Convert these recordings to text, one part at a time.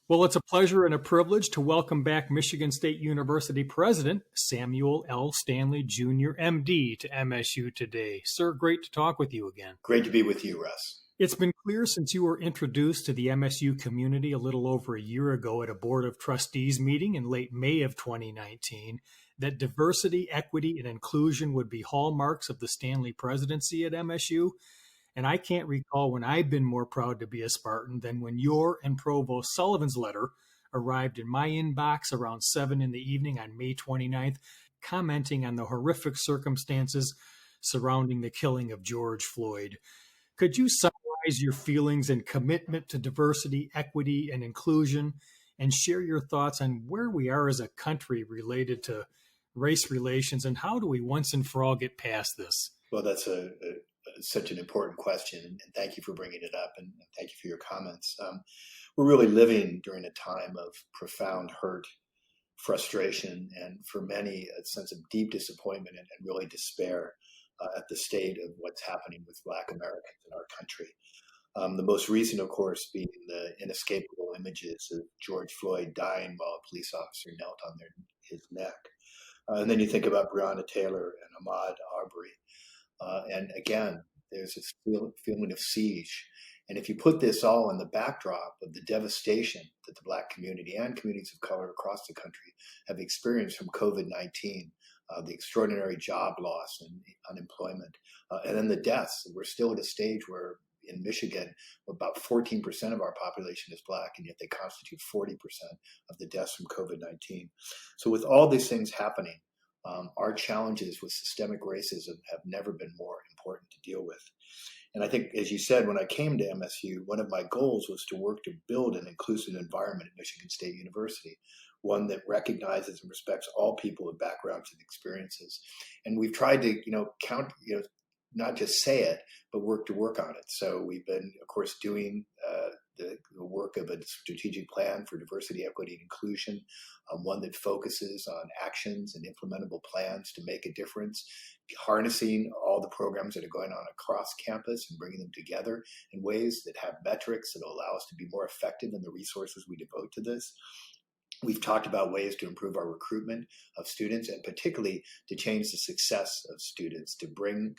Well, it's a pleasure and a privilege to welcome back Michigan State University President Samuel L. Stanley Jr., MD, to MSU Today. Sir, great to talk with you again. Great to be with you, Russ. It's been clear since you were introduced to the MSU community a little over a year ago at a Board of Trustees meeting in late May of 2019 that diversity, equity, and inclusion would be hallmarks of the Stanley presidency at MSU. And I can't recall when I've been more proud to be a Spartan than when your and Provost Sullivan's letter arrived in my inbox around 7 in the evening on May 29th, commenting on the horrific circumstances surrounding the killing of George Floyd. Could you summarize your feelings and commitment to diversity, equity, and inclusion, and share your thoughts on where we are as a country related to race relations, and how do we once and for all get past this? Well, that's such an important question, and thank you for bringing it up, and thank you for your comments. We're really living during a time of profound hurt, frustration, and for many, a sense of deep disappointment and really despair at the state of what's happening with Black Americans in our country. The most recent, of course, being the inescapable images of George Floyd dying while a police officer knelt on his neck. And then you think about Breonna Taylor and Ahmaud Arbery. And again, there's this feeling of siege. And if you put this all in the backdrop of the devastation that the Black community and communities of color across the country have experienced from COVID-19, the extraordinary job loss and unemployment, and then the deaths, we're still at a stage where in Michigan, about 14% of our population is Black, and yet they constitute 40% of the deaths from COVID-19. So with all these things happening, our challenges with systemic racism have never been more important to deal with. And I think, as you said, when I came to MSU, one of my goals was to work to build an inclusive environment at Michigan State University, one that recognizes and respects all people with backgrounds and experiences. And we've tried to, not just say it, but work on it. So we've been, of course, doing the work of a strategic plan for diversity, equity, and inclusion, one that focuses on actions and implementable plans to make a difference, harnessing all the programs that are going on across campus and bringing them together in ways that have metrics that will allow us to be more effective in the resources we devote to this. We've talked about ways to improve our recruitment of students, and particularly to change the success of students, to bring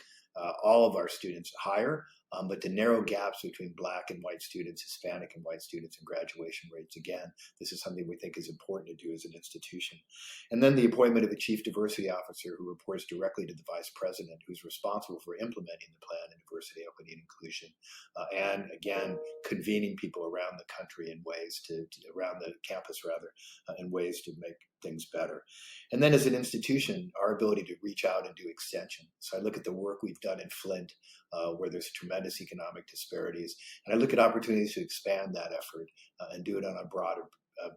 all of our students higher, but to narrow gaps between Black and white students, Hispanic and white students, and graduation rates. Again, this is something we think is important to do as an institution. And then the appointment of a chief diversity officer who reports directly to the vice president, who's responsible for implementing the plan in diversity, equity, and inclusion. And again, convening people around the country in ways around the campus rather, in ways to make things better. And then as an institution, our ability to reach out and do extension. So I look at the work we've done in Flint, where there's tremendous economic disparities, and I look at opportunities to expand that effort and do it on a broader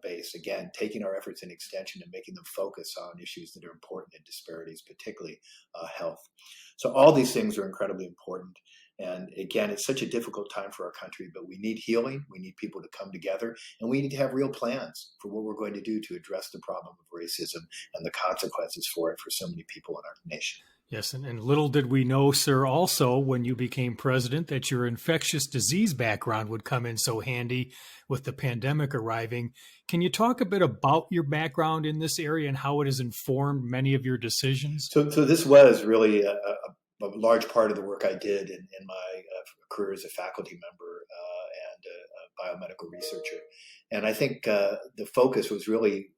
base. Again, taking our efforts in extension and making them focus on issues that are important in disparities, particularly health. So all these things are incredibly important. And again, it's such a difficult time for our country, but we need healing. We need people to come together, and we need to have real plans for what we're going to do to address the problem of racism and the consequences for it for so many people in our nation. Yes, and little did we know, sir, also when you became president, that your infectious disease background would come in so handy with the pandemic arriving. Can you talk a bit about your background in this area and how it has informed many of your decisions? So this was really a large part of the work I did in my career as a faculty member and a biomedical researcher. And I think the focus was really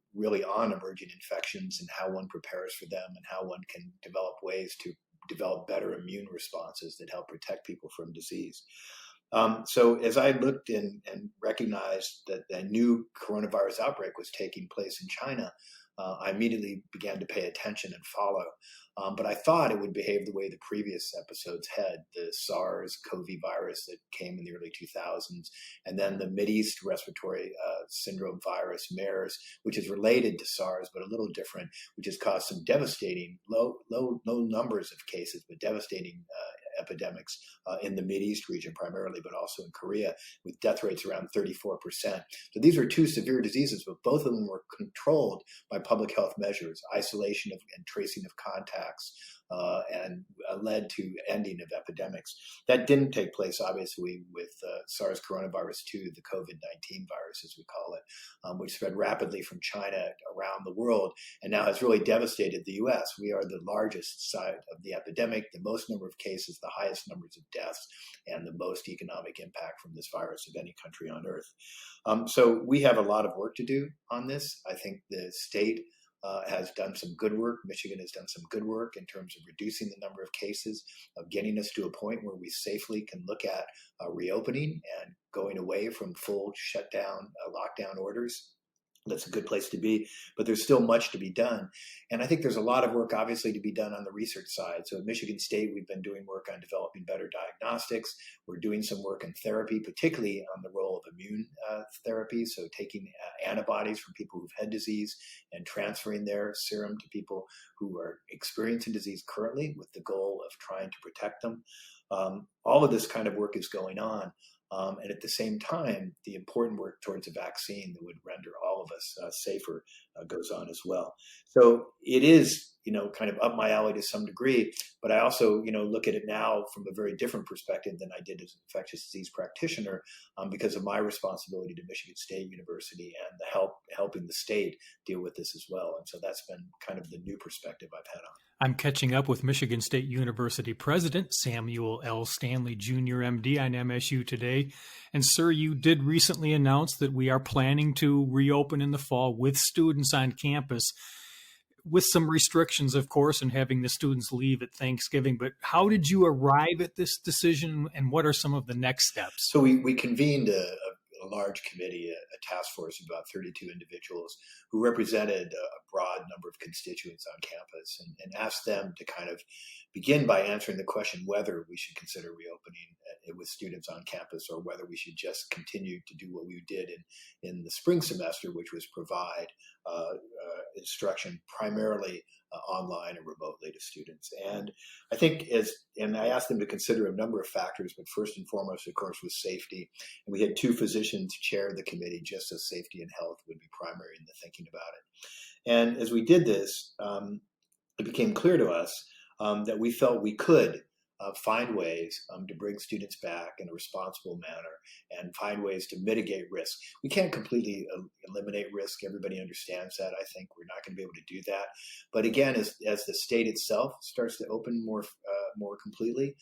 on emerging infections and how one prepares for them and how one can develop ways to develop better immune responses that help protect people from disease. So as I looked and recognized that a new coronavirus outbreak was taking place in China, I immediately began to pay attention and follow. But I thought it would behave the way the previous episodes had, the SARS-CoV virus that came in the early 2000s, and then the Mideast respiratory syndrome virus, MERS, which is related to SARS, but a little different, which has caused some devastating, low numbers of cases, but devastating epidemics in the Mideast region primarily, but also in Korea, with death rates around 34%. So these are two severe diseases, but both of them were controlled by public health measures, isolation and tracing of contacts, and led to ending of epidemics. That didn't take place, obviously, with SARS coronavirus 2, the COVID-19 virus, as we call it, which spread rapidly from China around the world and now has really devastated the U.S. We are the largest site of the epidemic, the most number of cases, the highest numbers of deaths, and the most economic impact from this virus of any country on earth. So we have a lot of work to do on this. I think the state has done some good work. Michigan has done some good work in terms of reducing the number of cases, of getting us to a point where we safely can look at reopening and going away from full shutdown, lockdown orders. That's a good place to be, but there's still much to be done. And I think there's a lot of work, obviously, to be done on the research side. So at Michigan State, we've been doing work on developing better diagnostics. We're doing some work in therapy, particularly on the role of immune therapy. So taking antibodies from people who've had disease and transferring their serum to people who are experiencing disease currently with the goal of trying to protect them. All of this kind of work is going on. And at the same time, the important work towards a vaccine that would render all of us safer goes on as well. So it is, kind of up my alley to some degree, but I also, look at it now from a very different perspective than I did as an infectious disease practitioner because of my responsibility to Michigan State University and the helping the state deal with this as well. And so that's been kind of the new perspective I've had on it. I'm catching up with Michigan State University President Samuel L. Stanley Jr., MD, on MSU Today. And sir, you did recently announce that we are planning to reopen in the fall with students on campus, with some restrictions, of course, and having the students leave at Thanksgiving. But how did you arrive at this decision, and what are some of the next steps? So we convened a large committee, a task force of about 32 individuals who represented a broad number of constituents on campus and asked them to kind of begin by answering the question whether we should consider reopening with students on campus or whether we should just continue to do what we did in the spring semester, which was provide instruction primarily online and remotely to students. And I think and I asked them to consider a number of factors, but first and foremost, of course, was safety. And we had two physicians chair the committee just so safety and health would be primary in the thinking about it. And as we did this, it became clear to us that we felt we could find ways to bring students back in a responsible manner and find ways to mitigate risk. We can't completely eliminate risk. Everybody understands that. I think we're not going to be able to do that. But again, as the state itself starts to open more completely,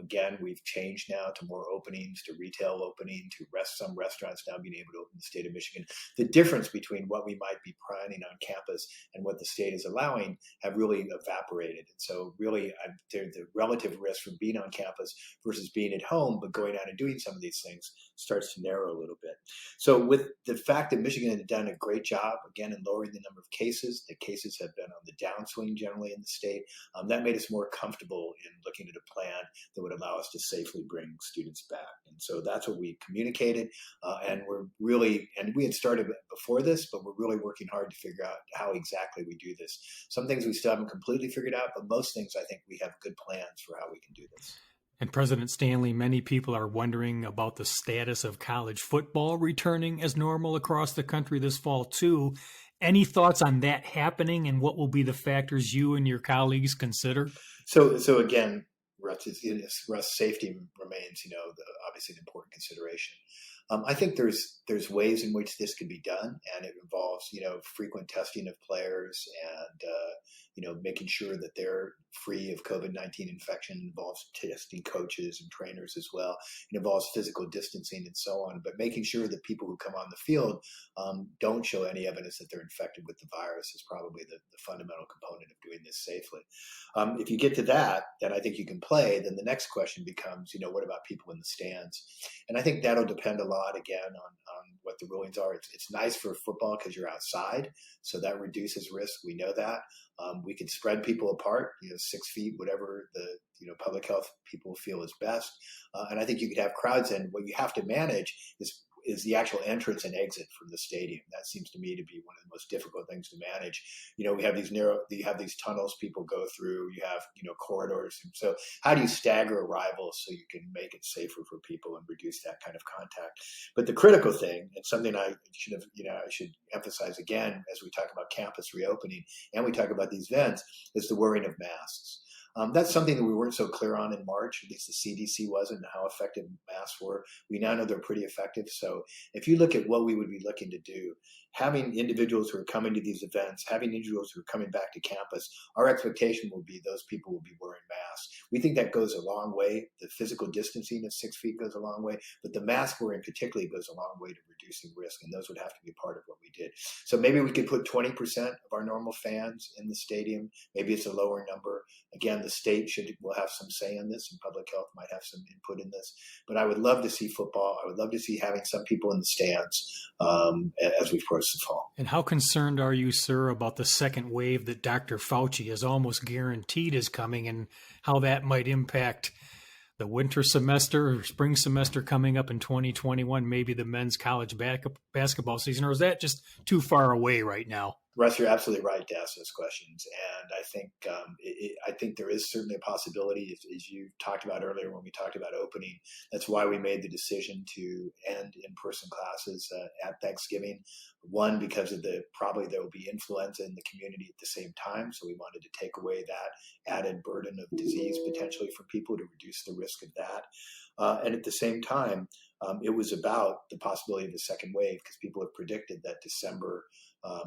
again, we've changed now to more openings, to retail opening, to some restaurants now being able to open in the state of Michigan. The difference between what we might be planning on campus and what the state is allowing have really evaporated. And so really the relative risk from being on campus versus being at home, but going out and doing some of these things starts to narrow a little bit. So with the fact that Michigan had done a great job, again, in lowering the number of cases, the cases have been on the downswing generally in the state, that made us more comfortable in looking at a plan that would allow us to safely bring students back. And so that's what we communicated. And we had started before this, but we're really working hard to figure out how exactly we do this. Some things we still haven't completely figured out, but most things I think we have good plans for how we can do this. And President Stanley, many people are wondering about the status of college football returning as normal across the country this fall too. Any thoughts on that happening, and what will be the factors you and your colleagues consider? So again, Russ, safety remains, obviously an important consideration. I think there's ways in which this can be done, and it involves, frequent testing of players and, making sure that they're free of COVID-19 infection. It involves testing coaches and trainers as well. It involves physical distancing and so on, but making sure that people who come on the field don't show any evidence that they're infected with the virus is probably the fundamental component of doing this safely. If you get to that, then I think you can play. Then the next question becomes, what about people in the stands? And I think that'll depend a lot, again, on what the rulings are. It's nice for football because you're outside, so that reduces risk. We know that. We can spread people apart, 6 feet, whatever the public health people feel is best. And I think you could have crowds in. What you have to manage is the actual entrance and exit from the stadium. That seems to me to be one of the most difficult things to manage. We have you have these tunnels people go through, you have, corridors. And so how do you stagger arrivals so you can make it safer for people and reduce that kind of contact? But the critical thing, and something I should emphasize again, as we talk about campus reopening and we talk about these events, is the wearing of masks. That's something that we weren't so clear on in March, at least the CDC wasn't, how effective masks were. We now know they're pretty effective. So if you look at what we would be looking to do, having individuals who are coming to these events, having individuals who are coming back to campus, our expectation will be those people will be wearing masks. We think that goes a long way. The physical distancing of 6 feet goes a long way, but the mask wearing particularly goes a long way to reducing risk, and those would have to be part of what we did. So maybe we could put 20% of our normal fans in the stadium. Maybe it's a lower number. Again, the state will have some say in this, and public health might have some input in this. But I would love to see football. I would love to see having some people in the stands as we approach the fall. And how concerned are you, sir, about the second wave that Dr. Fauci has almost guaranteed is coming, and how that might impact the winter semester or spring semester coming up in 2021, maybe the men's college basketball season? Or is that just too far away right now? Russ, you're absolutely right to ask those questions, and I think there is certainly a possibility, as you talked about earlier when we talked about opening. That's why we made the decision to end in-person classes at Thanksgiving. One, because of probably there will be influenza in the community at the same time, so we wanted to take away that added burden of disease potentially for people to reduce the risk of that. And at the same time, it was about the possibility of a second wave, because people have predicted that December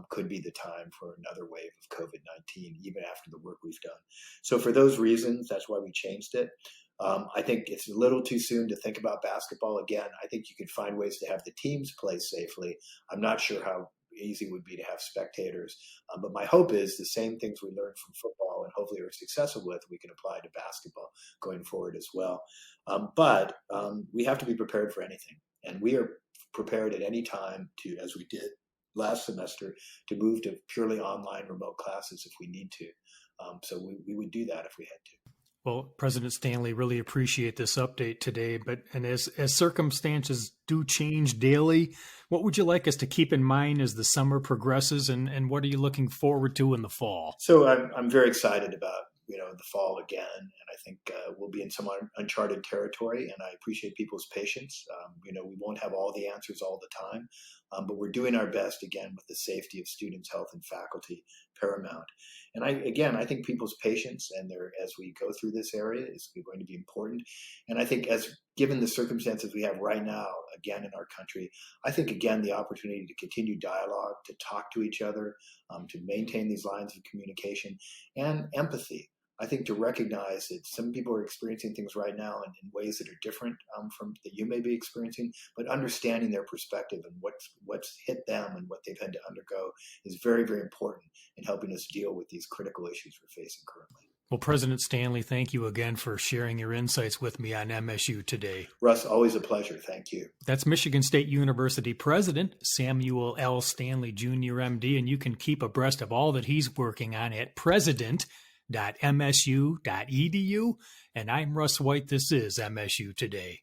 could be the time for another wave of COVID-19, even after the work we've done. So for those reasons, that's why we changed it. I think it's a little too soon to think about basketball again. I think you could find ways to have the teams play safely. I'm not sure how easy it would be to have spectators. But my hope is the same things we learned from football and hopefully are successful with, we can apply to basketball going forward as well. But we have to be prepared for anything. And we are prepared at any time to, as we did last semester, to move to purely online remote classes if we need to. So we would do that if we had to. Well, President Stanley, really appreciate this update today. And as circumstances do change daily, what would you like us to keep in mind as the summer progresses, and what are you looking forward to in the fall? So I'm very excited about the fall again, and I think we'll be in some uncharted territory. And I appreciate people's patience. We won't have all the answers all the time, but we're doing our best again with the safety of students, health, and faculty paramount. And I think people's patience as we go through this area is going to be important. And I think given the circumstances we have right now, again, in our country, I think, again, the opportunity to continue dialogue, to talk to each other, to maintain these lines of communication and empathy. I think to recognize that some people are experiencing things right now in ways that are different from that you may be experiencing, but understanding their perspective and what's hit them and what they've had to undergo is very, very important in helping us deal with these critical issues we're facing currently. Well, President Stanley, thank you again for sharing your insights with me on MSU Today. Russ, always a pleasure. Thank you. That's Michigan State University President Samuel L. Stanley Jr., MD, and you can keep abreast of all that he's working on at president.msu.edu. And I'm Russ White. This is MSU Today.